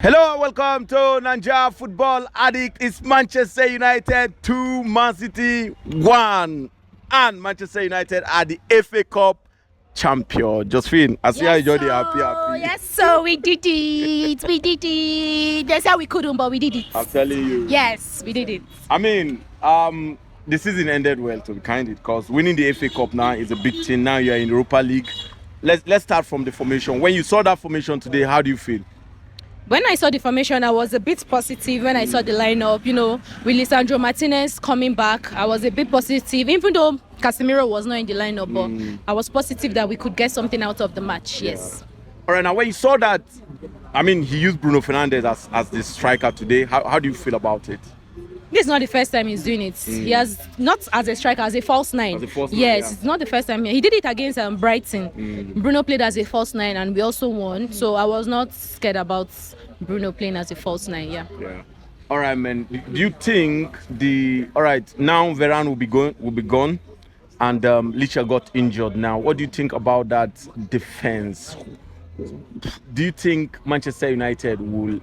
Hello, welcome to Naija Football Addict. It's Manchester United 2, Man City 1. And Manchester United are the FA Cup champion. Josphina, I see how you enjoy the happy. Yes, so we did it. We did it. They said we couldn't, but we did it. I'm telling you. Yes, we did it. I mean, the season ended well, to be candid, because winning the FA Cup now is a big thing. Now you're in Europa League. Let's start from the formation. When you saw that formation today, how do you feel? When I saw the formation, I was a bit positive. When I saw the lineup, with Lisandro Martinez coming back, I was a bit positive, even though Casemiro was not in the lineup, but I was positive that we could get something out of the match. Yes. All right, now when you saw that, I mean, he used Bruno Fernandes as the striker today. How do you feel about it? This is not the first time he's doing it. He has, not as a striker, as a false nine. As a false nine, yes, yeah. It's not the first time. He did it against Brighton. Bruno played as a false nine and we also won. So I was not scared about Bruno playing as a false nine, yeah. All right, man. Do you think now Varane will be gone and Licha got injured now. What do you think about that defense? Do you think Manchester United will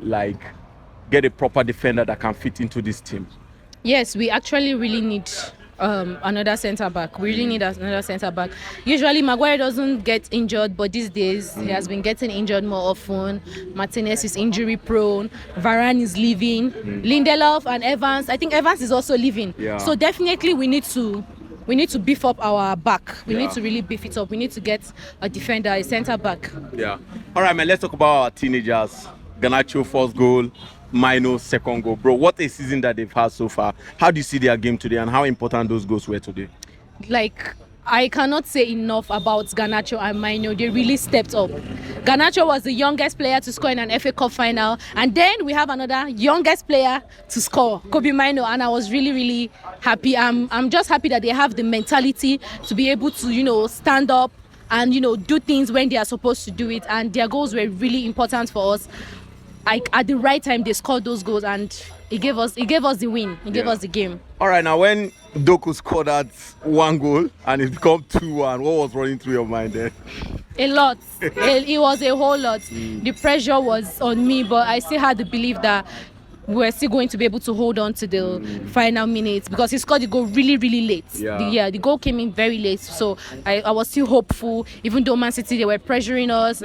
get a proper defender that can fit into this team? Yes, we actually really need another centre back. We really need another centre back. Usually Maguire doesn't get injured, but these days he has been getting injured more often. Martinez is injury prone. Varane is leaving. Lindelof and Evans. I think Evans is also leaving. Yeah. So definitely we need to beef up our back. We need to really beef it up. We need to get a defender, a centre back. Yeah. All right, man. Let's talk about our teenagers. Garnacho first goal. Mino second goal. Bro, what a season that they've had so far. How do you see their game today and how important those goals were today? I cannot say enough about Garnacho and Mino. They really stepped up. Garnacho was the youngest player to score in an FA Cup final, and then we have another youngest player to score, Kobe Mino, and I was really, really happy. I'm just happy that they have the mentality to be able to, stand up and, do things when they are supposed to do it, and their goals were really important for us. At the right time, they scored those goals, and it gave us the win. It gave us the game. All right, now when Doku scored that one goal and it became 2-1, what was running through your mind there? A lot. It was a whole lot. The pressure was on me, but I still had the belief that we were still going to be able to hold on to the final minutes because he scored the goal really, really late. Yeah. The goal came in very late, so I was still hopeful. Even though Man City, they were pressuring us,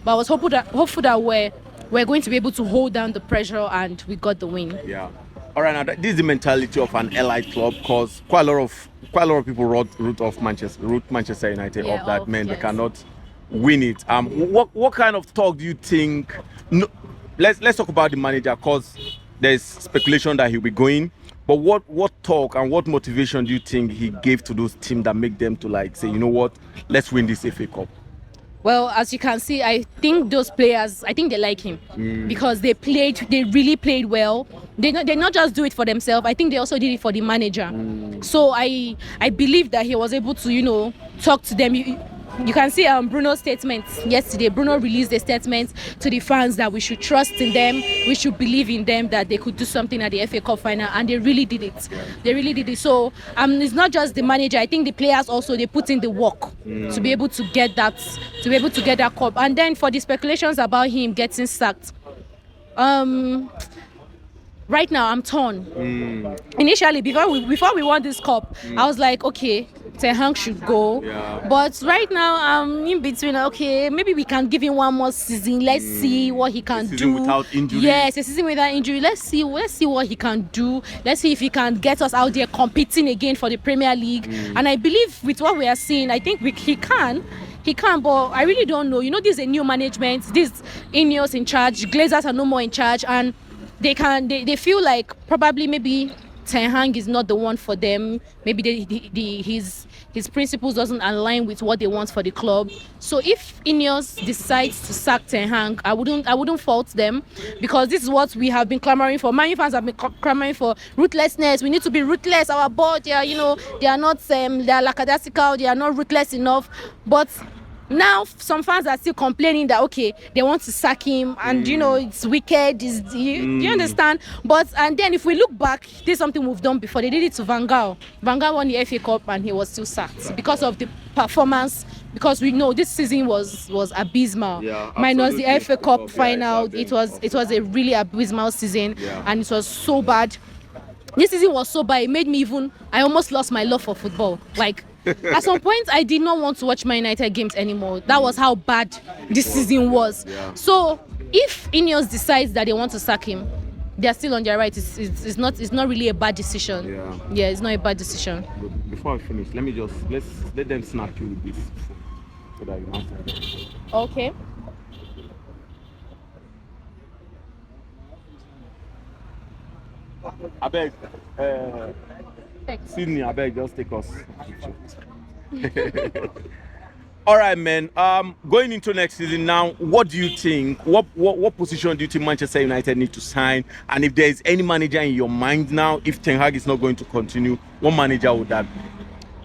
but I was hopeful that we're going to be able to hold down the pressure, and we got the win. Yeah. All right, now this is the mentality of an elite club, because quite a lot of people root Manchester United off that. They cannot win it. What kind of talk do you think? No, let's talk about the manager, because there's speculation that he'll be going. But what talk and what motivation do you think he gave to those teams that make them to say, you know what, let's win this FA Cup? Well, as you can see, I think those players, they like him because they really played well. They not just do it for themselves. I think they also did it for the manager. So I believe that he was able to, talk to them. You can see Bruno's statement yesterday. Bruno released a statement to the fans that we should trust in them, we should believe in them, that they could do something at the FA Cup final, and they really did it. They really did it. So it's not just the manager. I think the players also, they put in the work to be able to get that cup. And then for the speculations about him getting sacked, right now I'm torn. Initially, before we won this cup, I was like, okay, Ten Hag should go. But right now I'm in between. Okay, maybe we can give him one more season. Let's see what he can do. Without injury. Yes, a season without injury. Let's see what he can do. Let's see if he can get us out there competing again for the Premier League. And I believe with what we are seeing, I think he can. He can, but I really don't know. This is a new management. This Ineos in charge. Glazers are no more in charge, and they feel like probably maybe Ten Hag is not the one for them. Maybe his principles doesn't align with what they want for the club. So if Ineos decides to sack Ten Hag, I wouldn't fault them, because this is what we have been clamoring for. Man U fans have been clamoring for ruthlessness. We need to be ruthless. Our board, they are not they are lackadaisical. They are not ruthless enough. But now some fans are still complaining that they want to sack him, and it's wicked. You understand? And then if we look back, this is something we've done before. They did it to Van Gaal. Van Gaal won the FA Cup and he was still sacked because of the performance because we know this season was abysmal. Yeah, minus the absolutely. FA Cup Yeah, final. exactly. It was a really abysmal season, Yeah. and it was so bad. This season was so bad. It made me I almost lost my love for football. Like at some point, I did not want to watch My United games anymore. That was how bad this season was. Yeah. So if Ineos decides that they want to sack him, they are still on their right. It's not really a bad decision. Yeah, it's not a bad decision. But before I finish, let's let them snap you with this so that you answer. Okay. I beg, Sydney, I beg, just take us. All right, man. Going into next season now, what do you think? What position do you think Manchester United need to sign? And if there is any manager in your mind now, if Ten Hag is not going to continue, what manager would that be?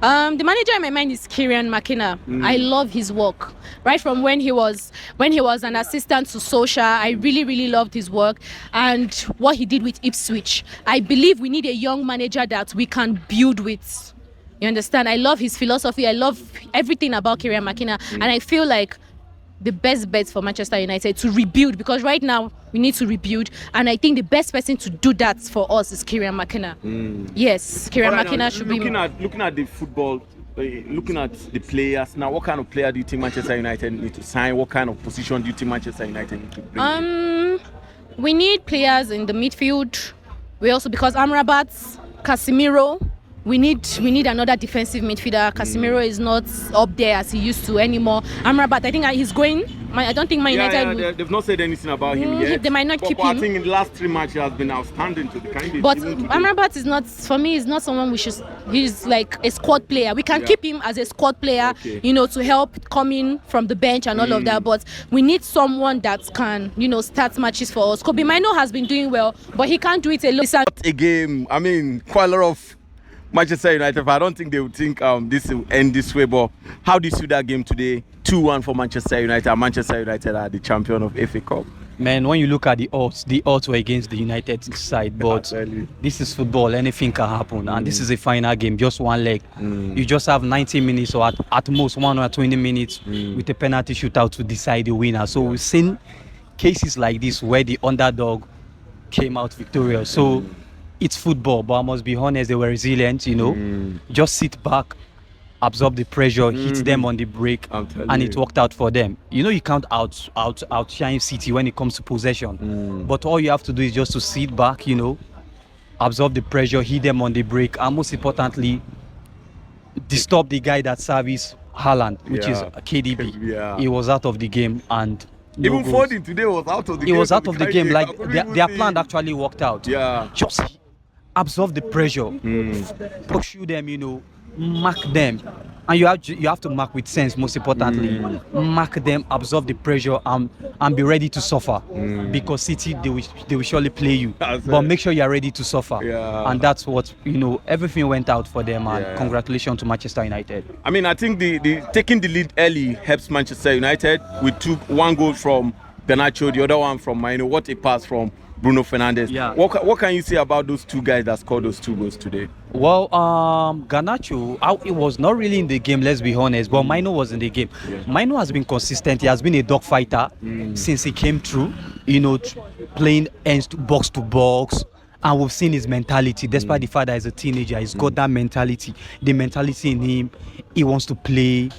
The manager in my mind is Kieran McKenna. I love his work. Right from when he was an assistant to Solskjaer, I really loved his work and what he did with Ipswich. I believe we need a young manager that we can build with. You understand? I love his philosophy. I love everything about Kieran McKenna, and I feel like the best bet for Manchester United to rebuild, because right now we need to rebuild, and I think the best person to do that for us is Kieran McKenna. Yes, Kieran McKenna should looking be. Looking at the football, looking at the players now, what kind of player do you think Manchester United need to sign? What kind of position do you think Manchester United need to bring? We need players in the midfield. We also, because Amrabat, Casemiro. We need another defensive midfielder. Casemiro is not up there as he used to anymore. Amrabat, I think he's going. I don't think Man United. They've not said anything about him yet. They might not keep him. I think in the last 3 matches he has been outstanding to the kind. But Amrabat is not, for me, is not someone we should. He's like a squad player. We can keep him as a squad player, to help come in from the bench and all of that. But we need someone that can, start matches for us. Kobe Mino has been doing well, but he can't do it alone. A game. I mean, quite a lot of Manchester United, I don't think they would think this will end this way, but how do you see that game today? 2-1 for Manchester United. Manchester United are the champion of FA Cup. Man, when you look at the odds were against the United side, but this is football, anything can happen, and this is a final game, just one leg. You just have 90 minutes or at most 120 minutes with a penalty shootout to decide the winner. So we've seen cases like this where the underdog came out victorious. So it's football, but I must be honest, they were resilient, just sit back, absorb the pressure, hit them on the break, and it worked out for them. You can't outshine City when it comes to possession, but all you have to do is just to sit back, absorb the pressure, hit them on the break, and most importantly, disturb the guy that serves Haaland, which is KDB. He was out of the game, and even Foden today was out of the game. He was out of the game. Like their plan actually worked out. Just absorb the pressure, pursue them, mark them, and you have to mark with sense. Most importantly, mark them, absorb the pressure, and be ready to suffer. Because City, they will surely play you, but make sure you are ready to suffer. And that's what everything went out for them. And congratulations to Manchester United. I mean, I think the taking the lead early helps Manchester United. We took 1 goal from Garnacho, the other one from Mino. What a pass from Bruno Fernandes. What can you say about those 2 guys that scored those 2 goals today? Well, Garnacho, it was not really in the game, let's be honest, but Mino was in the game. Mino has been consistent. He has been a dog fighter since he came through, playing box to box. And we've seen his mentality, despite the fact that he's a teenager, he's got that mentality. The mentality in him, he wants to play.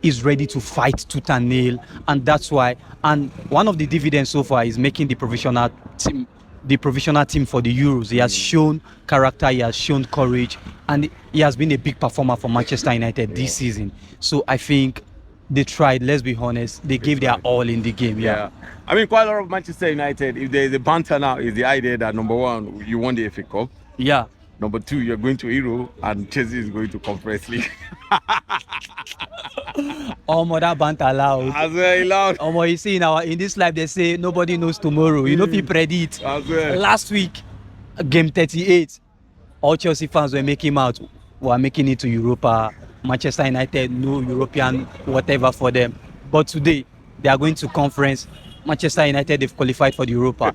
Is ready to fight tooth and nail, and that's why. And one of the dividends so far is making the provisional team for the Euros. He has shown character, he has shown courage, and he has been a big performer for Manchester United this season. So I think they tried. Let's be honest, they gave their all in the game. I mean, quite a lot of Manchester United. If there is a banter now, is the idea that number 1, you won the FA Cup. Number 2, you're going to Euro, and Chelsea is going to Conference League. That banter loud. As well, loud. You see, in this life, they say nobody knows tomorrow. People predict. Last week, game 38, all Chelsea fans were making it to Europa. Manchester United, no European whatever for them. But today, they are going to conference. Manchester United, they've qualified for the Europa.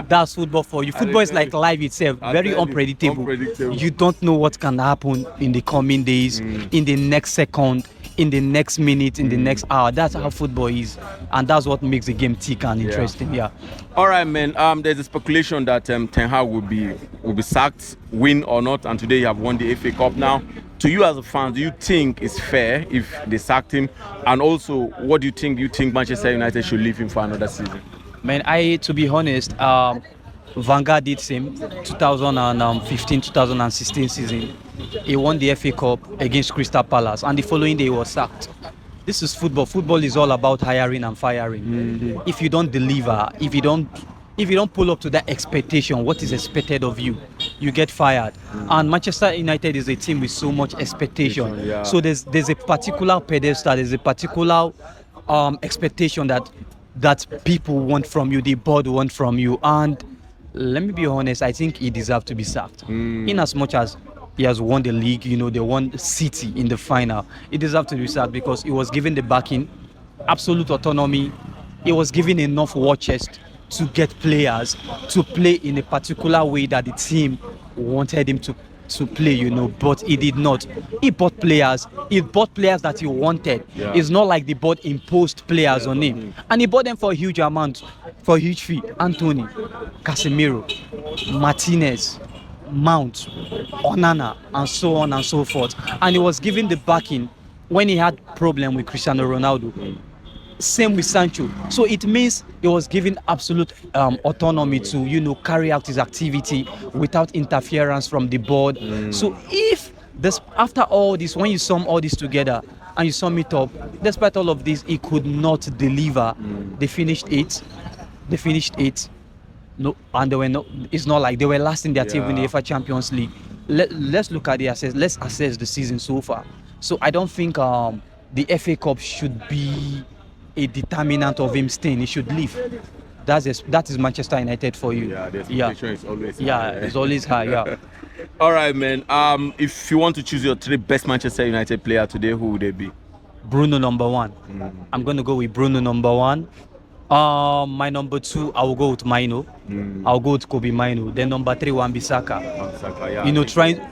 That's football for you. Football is like life itself, very unpredictable. You don't know what can happen in the coming days, in the next second, in the next minute, in the next hour. That's how football is, and that's what makes the game thick and interesting. Yeah. All right, man. There's a speculation that Ten Hag will be sacked, win or not, and today you have won the FA Cup. Now, to you as a fan, do you think it's fair if they sacked him? And also, what do you think? Do you think Manchester United should leave him for another season? Man, to be honest, Vanguard did same 2015-2016 season. He won the FA Cup against Crystal Palace, and the following day he was sacked. This is football. Football is all about hiring and firing. If you don't deliver, if you don't pull up to that expectation, what is expected of you, you get fired. And Manchester United is a team with so much expectation. Yeah. So there's a particular pedestal, there's a particular expectation that people want from you, the board want from you. And let me be honest, I think he deserves to be sacked. In as much as he has won the league, they won City in the final, he deserves to be sacked because he was given the backing, absolute autonomy. He was given enough war chest to get players to play in a particular way that the team wanted him to play, but he did not. He bought players that he wanted. Yeah. It's not like the board imposed players on him. And he bought them for a huge amount, for a huge fee. Anthony, Casemiro, Martinez, Mount, Onana, and so on and so forth. And he was given the backing when he had problem with Cristiano Ronaldo. Same with Sancho. So it means he was given absolute autonomy to, carry out his activity without interference from the board. So if this, after all this, when you sum all this together and you sum it up, despite all of this, he could not deliver. They finished eighth. No, and they were not. It's not like they were last in their team in the UEFA Champions League. Let's look at let's assess the season so far. So I don't think the FA Cup should be a determinant of him staying. He should leave. That is Manchester United for you. Yeah, the expectation is always high. Yeah, it's always high. Yeah. All right, man. If you want to choose your 3 best Manchester United player today, who would they be? Bruno number 1. I'm gonna go with Bruno number 1. My number 2, I will go with Maino. I'll go with Kobe Maino. Then number 3, Wan-Bissaka.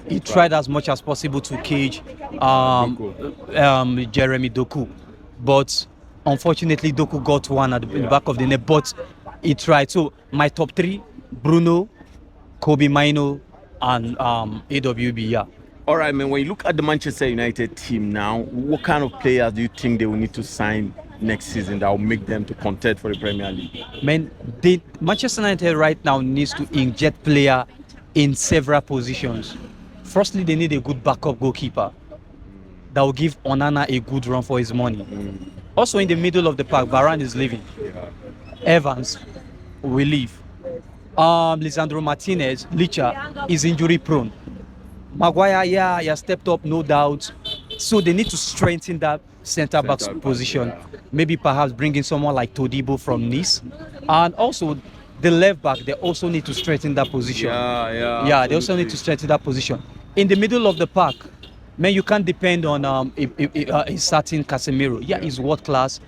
He tried as much as possible to cage Jeremy Doku, but unfortunately Doku got one at the back of the net. But he tried. So my top 3: Bruno, Kobe Maino, and AWB. Yeah. All right, man. When you look at the Manchester United team now, what kind of players do you think they will need to sign next season that will make them to contend for the Premier League? Man, Manchester United right now needs to inject player in several positions. Firstly, they need a good backup goalkeeper that will give Onana a good run for his money. Also, in the middle of the park, Varane is leaving. Evans will leave. Lisandro Martinez, Licha, is injury prone. Maguire, he has stepped up, no doubt. So they need to strengthen that centre-back position. Maybe perhaps bring in someone like Todibo from Nice. And also, the left-back, they also need to strengthen that position. Yeah, they also need to strengthen that position. In the middle of the park, man, you can't depend on a certain Casemiro. Yeah, he's world-class.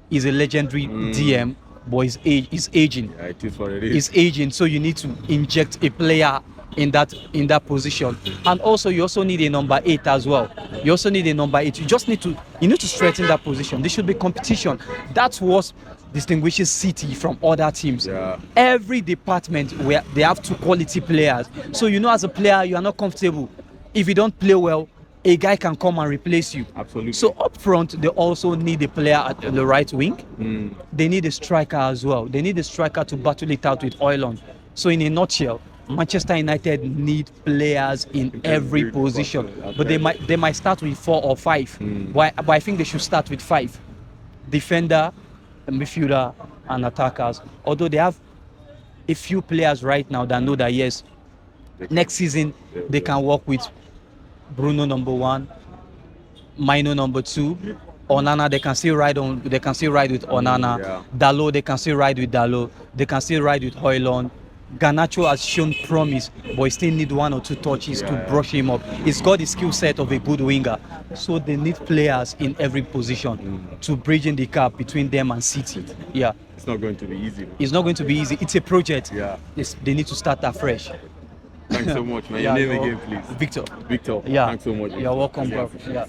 He's a legendary DM, but he's aging. Yeah, it is what it is. He's aging, so you need to inject a player in that position. And also you also need a number 8 as well. You also need a number 8. You need to strengthen that position. There should be competition. That's what distinguishes City from other teams. Every department where they have 2 quality players. So as a player you are not comfortable. If you don't play well, a guy can come and replace you. Absolutely. So up front, they also need a player at the right wing. They need a striker as well. They need a striker to battle it out with Højlund. So in a nutshell, Manchester United need players in every position, but they might start with 4 or 5. But I think they should start with 5: defender, a midfielder, and attackers. Although they have a few players right now that know that yes, next season they can work with Bruno number 1, Maino number 2. Onana, they can still ride with Onana. Dalot, they can still ride with Dalot. They can still ride with Højlund. Garnacho has shown promise, but he still need 1 or 2 touches to brush him up. He's got the skill set of a good winger, so they need players in every position to bridge in the gap between them and City. Yeah, It's not going to be easy. it's not going to be easy. It's a project. Yeah. They need to start afresh. Thanks so much, man. Yeah, Your name you're- again, please. Victor. Victor. Yeah. Thanks so much. You're welcome, bro. Yeah. Yeah.